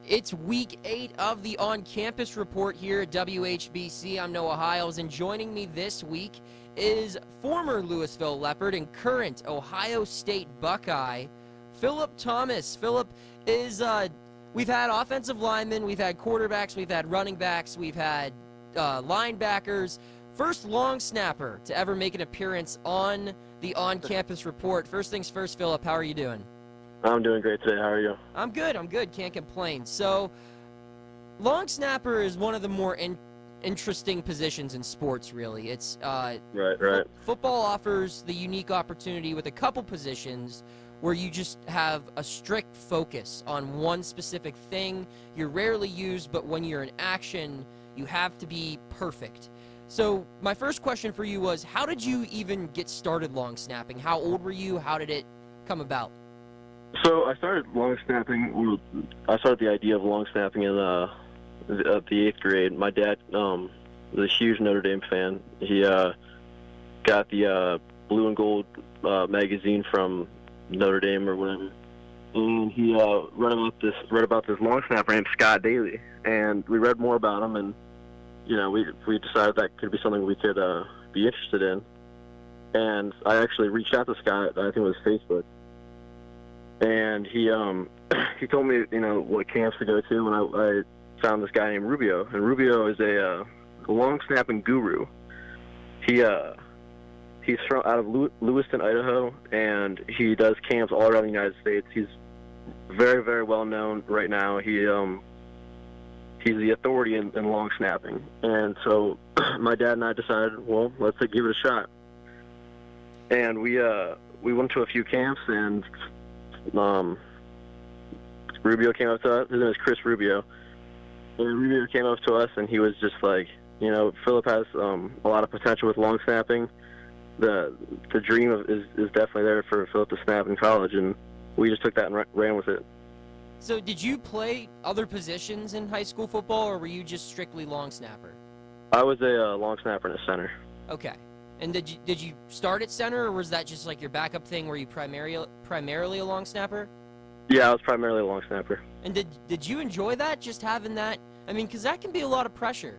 It's week 8 of the on-campus report here at WHBC. I'm Noah Hiles, and joining me this week is former Louisville Leopard and current Ohio State Buckeye, Phillip Thomas. Phillip is, we've had offensive linemen, we've had quarterbacks, we've had running backs, we've had linebackers. First long snapper to ever make an appearance on the on-campus report. First things first, Phillip, how are you doing? I'm doing great today. How are you? I'm good. Can't complain. So, long snapper is one of the more interesting positions in sports, really. It's right. Football offers the unique opportunity with a couple positions where you just have a strict focus on one specific thing. You're rarely used, but when you're in action, you have to be perfect. So, my first question for you was, how did you even get started long snapping? How old were you? How did it come about? So I started long snapping. I started the idea of long snapping in the 8th grade. My dad was a huge Notre Dame fan. He got the blue and gold magazine from Notre Dame or whatever, and he read about this long snapper named Scott Daly. And we read more about him, and we decided that could be something we could be interested in. And I actually reached out to Scott. I think it was Facebook. And he told me, what camps to go to, and I found this guy named Rubio. And Rubio is a long snapping guru. He's out of Lewiston, Idaho, and he does camps all around the United States. He's very, very well known right now. He's the authority in long snapping. And so my dad and I decided, well, let's give it a shot. And we went to a few camps, and Rubio came up to us. His name is Chris Rubio. And Rubio came up to us, and he was just like, Phillip has a lot of potential with long snapping. The dream is definitely there for Phillip to snap in college, and we just took that and ran with it. So did you play other positions in high school football, or were you just strictly long snapper? I was a long snapper and a center. Okay. And did you start at center, or was that just like your backup thing where you primarily a long snapper? Yeah, I was primarily a long snapper. And did you enjoy that, just having that? I mean, because that can be a lot of pressure.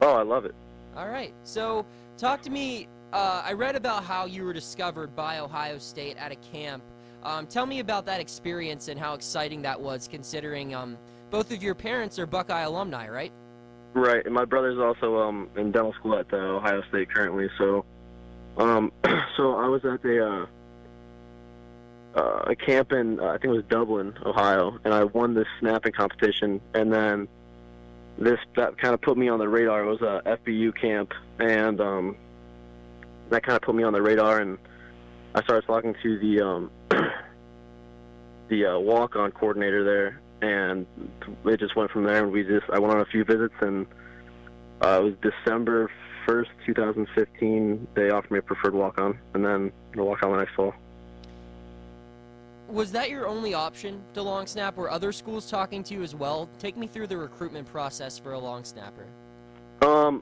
Oh, I love it. All right. So talk to me. I read about how you were discovered by Ohio State at a camp. Tell me about that experience and how exciting that was, considering both of your parents are Buckeye alumni, right? Right, and my brother's also in dental school at Ohio State currently. So, so I was at a camp in I think it was Dublin, Ohio, and I won this snapping competition. And then that kind of put me on the radar. It was a FBU camp, and that kind of put me on the radar. And I started talking to the walk-on coordinator there. And it just went from there, and I went on a few visits, and it was December 1st, 2015, they offered me a preferred walk-on, and then the walk-on the next fall. Was that your only option to long snap? Were other schools talking to you as well? Take me through the recruitment process for a long snapper. So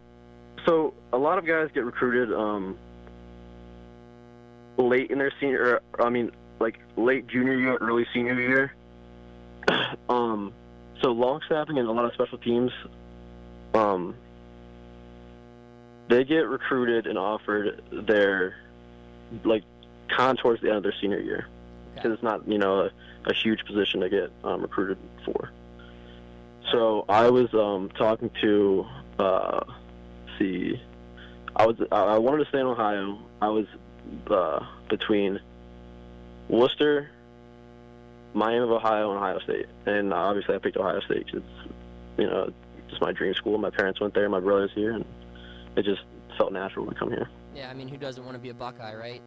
a lot of guys get recruited late in their late junior year, early senior year. So long snapping and a lot of special teams, they get recruited and offered their towards the end of their senior year, because it's not a huge position to get recruited for. So I was talking to I wanted to stay in Ohio. I was between Worcester, Miami of Ohio, and Ohio State. And obviously I picked Ohio State because it's, just my dream school. My parents went there, my brother's here, and it just felt natural to come here. Yeah, I mean, who doesn't want to be a Buckeye, right?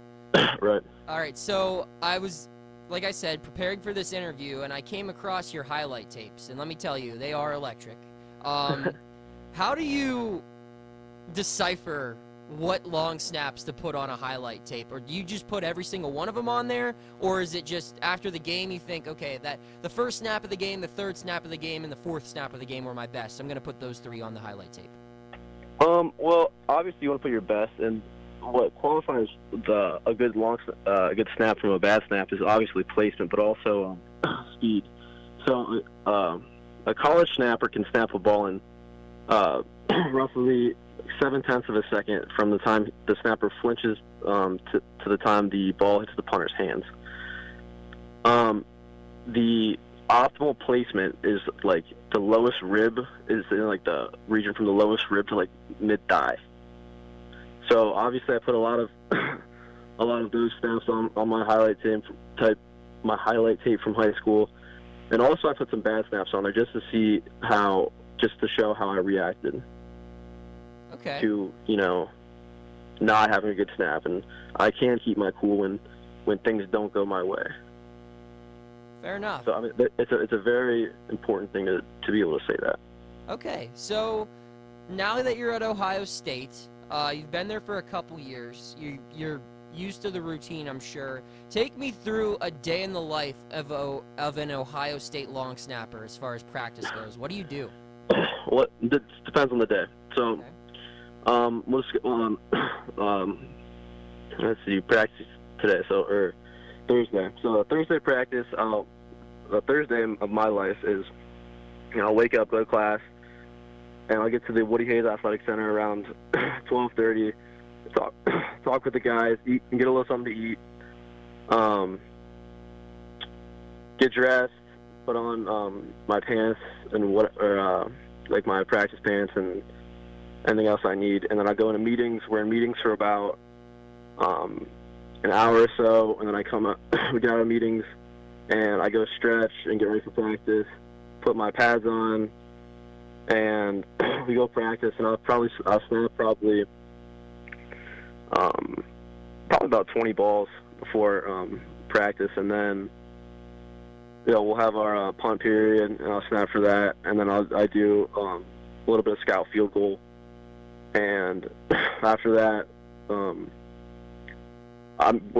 Right. All right, so I was, like I said, preparing for this interview, and I came across your highlight tapes, and let me tell you, they are electric. How do you decipher what long snaps to put on a highlight tape? Or do you just put every single one of them on there? Or is it just after the game you think, okay, that the first snap of the game, the third snap of the game, and the fourth snap of the game were my best, I'm going to put those 3 on the highlight tape? Well, obviously you want to put your best, and what qualifies a good snap from a bad snap is obviously placement, but also speed. So a college snapper can snap a ball in roughly 0.7 of a second from the time the snapper flinches to the time the ball hits the punter's hands. The optimal placement is like the lowest rib is in like the region from the lowest rib to like mid thigh. So obviously I put a lot of those snaps on my highlight tape from high school, and also I put some bad snaps on there just to show how I reacted. Okay. To not having a good snap, and I can keep my cool when things don't go my way. Fair enough. So I mean, it's a very important thing to be able to say that. Okay, so now that you're at Ohio State, you've been there for a couple years. You're used to the routine, I'm sure. Take me through a day in the life of an Ohio State long snapper as far as practice goes. What do you do? Well, it depends on the day. So. Okay. Let's see, practice today, or Thursday. So Thursday practice, the Thursday of my life is, I'll wake up, go to class, and I'll get to the Woody Hayes Athletic Center around 12:30, talk with the guys, eat, and get a little something to eat, get dressed, put on my pants and like my practice pants and anything else I need, and then I go into meetings. We're in meetings for about an hour or so, and then I come up. We get out of meetings, and I go stretch and get ready for practice. Put my pads on, and we go practice. And I'll snap probably about 20 balls before practice, and then we'll have our punt period, and I'll snap for that, and then I do a little bit of scout field goal. And after that,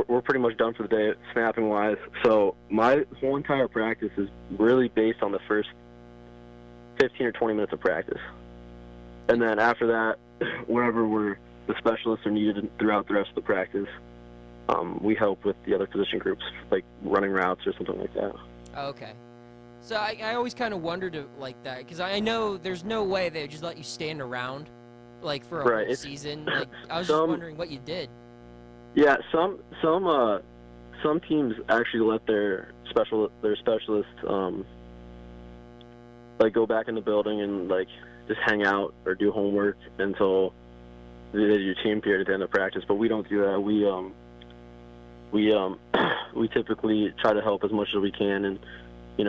we're pretty much done for the day, snapping-wise. So my whole entire practice is really based on the first 15 or 20 minutes of practice. And then after that, wherever the specialists are needed throughout the rest of the practice, we help with the other position groups, like running routes or something like that. Okay. So I always kind of wondered like that, because I know there's no way they would just let you stand around like for a whole season. Like, I was just wondering what you did. Yeah, some teams actually let their specialists like go back in the building and like just hang out or do homework until they do your team period at the end of practice. But we don't do that. We typically try to help as much as we can and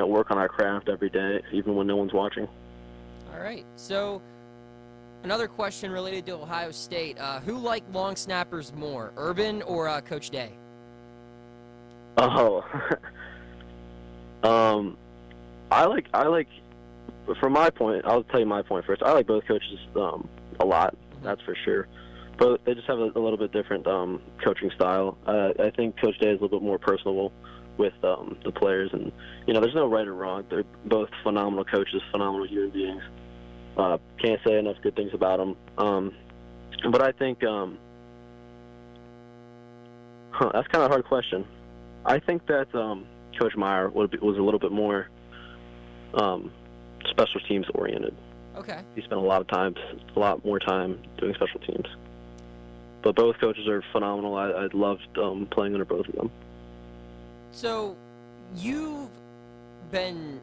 work on our craft every day, even when no one's watching. All right. So another question related to Ohio State. Who liked long snappers more, Urban or Coach Day? Oh, I like. From my point, I'll tell you my point first. I like both coaches a lot. That's for sure. But they just have a little bit different coaching style. I think Coach Day is a little bit more personable with the players, and there's no right or wrong. They're both phenomenal coaches, phenomenal human beings. Can't say enough good things about them. But I think that's kind of a hard question. I think that Coach Meyer was a little bit more special teams oriented. Okay. He spent a lot more time doing special teams. But both coaches are phenomenal. I loved playing under both of them. So you've been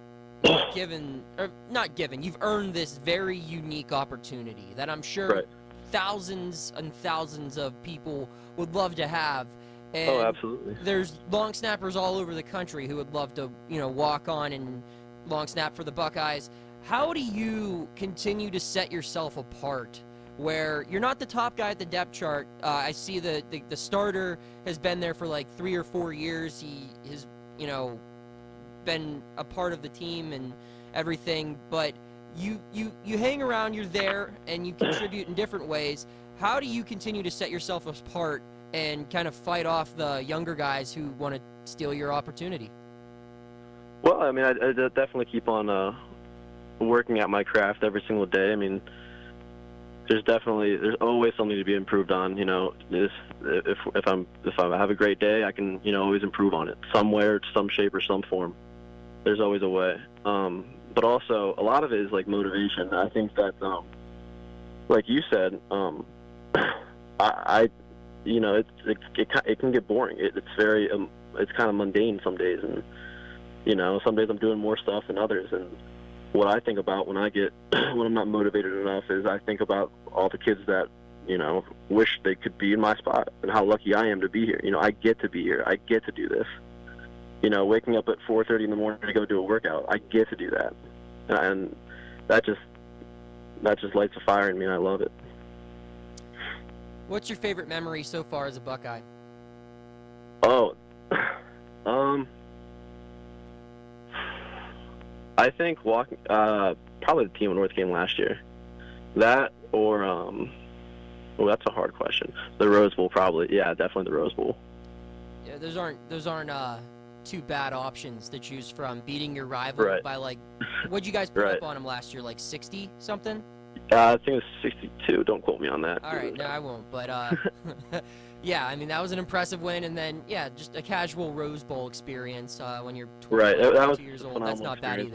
you've earned this very unique opportunity that I'm sure thousands and thousands of people would love to have. And absolutely. There's long snappers all over the country who would love to, walk on and long snap for the Buckeyes. How do you continue to set yourself apart where you're not the top guy at the depth chart? I see the starter has been there for like 3 or 4 years. He has, been a part of the team and everything, but you hang around, you're there, and you contribute in different ways. How do you continue to set yourself apart and kind of fight off the younger guys who want to steal your opportunity? Well, I mean, I definitely keep on working at my craft every single day. I mean, there's always something to be improved on. If I have a great day, I can always improve on it somewhere, some shape or some form. There's always a way. But also, a lot of it is like motivation. I think that, like you said, it can get boring. It's very, it's kind of mundane some days, and some days I'm doing more stuff than others. And what I think about when I'm not motivated enough is I think about all the kids that wish they could be in my spot, and how lucky I am to be here. I get to be here. I get to do this. Waking up at 4:30 in the morning to go do a workout. I get to do that, and that just lights a fire in me, and I love it. What's your favorite memory so far as a Buckeye? Oh, I think probably the Team North game last year. That or that's a hard question. The Rose Bowl probably. Yeah, definitely the Rose Bowl. Yeah, those aren't two bad options to choose from. Beating your rival by what'd you guys put up on them last year? Like 60 something? I think it was 62. Don't quote me on that. All right, no, I won't. But yeah, I mean that was an impressive win, and then just a casual Rose Bowl experience when you're 22 years old. That's not bad either.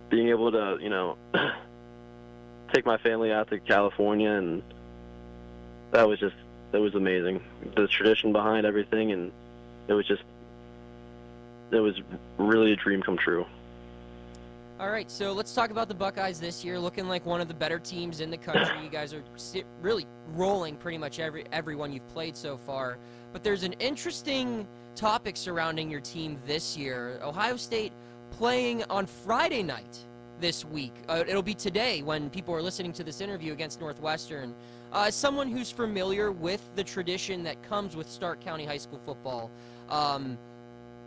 Being able to take my family out to California, and that was amazing. The tradition behind everything, and it was really a dream come true. All right, so let's talk about the Buckeyes this year, looking like one of the better teams in the country. You guys are really rolling pretty much everyone you've played so far. But there's an interesting topic surrounding your team this year. Ohio State playing on Friday night this week. It'll be today when people are listening to this interview against Northwestern. As someone who's familiar with the tradition that comes with Stark County High School football,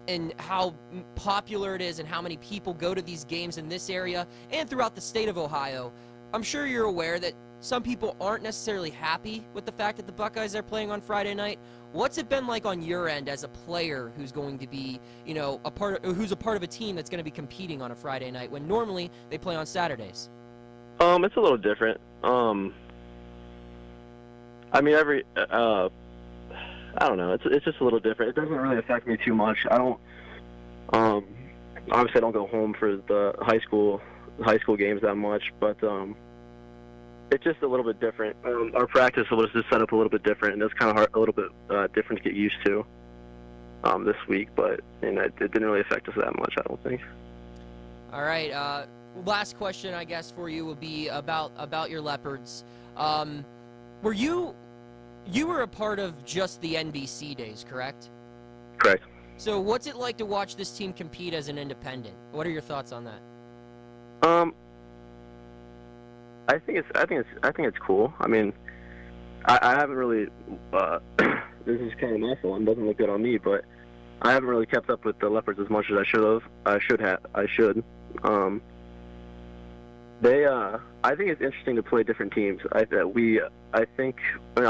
and how popular it is and how many people go to these games in this area and throughout the state of Ohio, I'm sure you're aware that some people aren't necessarily happy with the fact that the Buckeyes are playing on Friday night. What's it been like on your end as a player who's going to be, who's a part of a team that's going to be competing on a Friday night when normally they play on Saturdays? It's a little different. I mean, I don't know. It's just a little different. It doesn't really affect me too much. I don't. Obviously, I don't go home for the high school games that much, but it's just a little bit different. Our practice was just set up a little bit different, and it's kind of hard, a little bit different to get used to this week. But it didn't really affect us that much, I don't think. All right. Last question, I guess, for you will be about your Leopards. You were a part of just the NBC days, correct? Correct. So what's it like to watch this team compete as an independent? What are your thoughts on that? I think it's cool. I mean, I haven't really. This is kind of my fault. It doesn't look good on me, but I haven't really kept up with the Leopards as much as I should have. I should. I think it's interesting to play different teams. I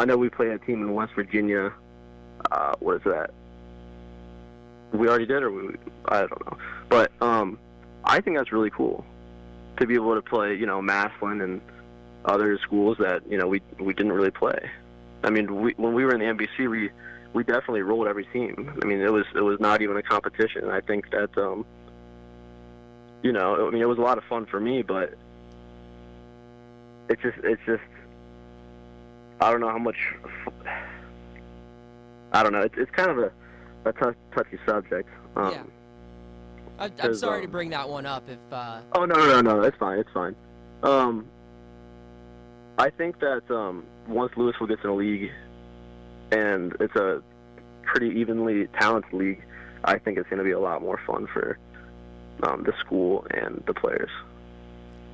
know we played a team in West Virginia. What is that? We already did, I don't know. But I think that's really cool to be able to play, Massillon and other schools that we didn't really play. I mean, when we were in the NBC, we definitely rolled every team. I mean, it was not even a competition. I think that it was a lot of fun for me, but it's just I don't know how much. I don't know. It's kind of a touchy subject. Yeah. I'm sorry to bring that one up. If Oh no, it's fine. It's fine. I think that once Louisville gets in a league, and it's a pretty evenly talented league, I think it's going to be a lot more fun for the school and the players.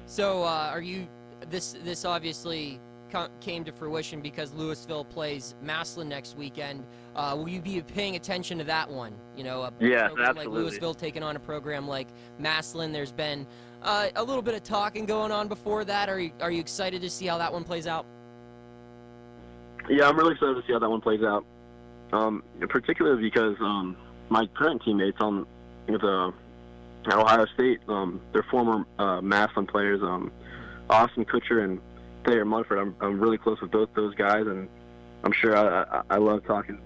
So, this obviously came to fruition because Louisville plays Massillon next weekend. Will you be paying attention to that one? Yeah, program absolutely. Like Louisville taking on a program like Massillon. There's been a little bit of talking going on before that. Are you excited to see how that one plays out? Yeah, I'm really excited to see how that one plays out. Particularly because my current teammates on the Ohio State, they're former Massillon players, Austin Kutcher and Thayer Munford. I'm really close with both those guys, and I'm sure I love talking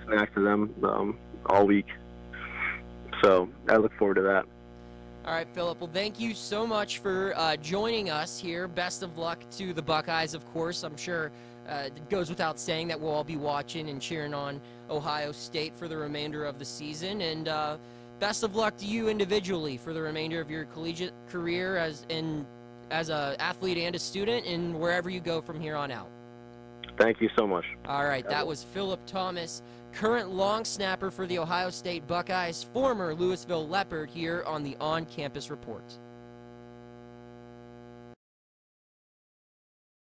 smack to them all week. So I look forward to that. All right, Phillip. Well, thank you so much for joining us here. Best of luck to the Buckeyes, of course. I'm sure it goes without saying that we'll all be watching and cheering on Ohio State for the remainder of the season. And best of luck to you individually for the remainder of your collegiate career as an athlete and a student, and wherever you go from here on out. Thank you so much. All right, that was Phillip Thomas, current long snapper for the Ohio State Buckeyes, former Louisville Leopard, here on the On Campus Report.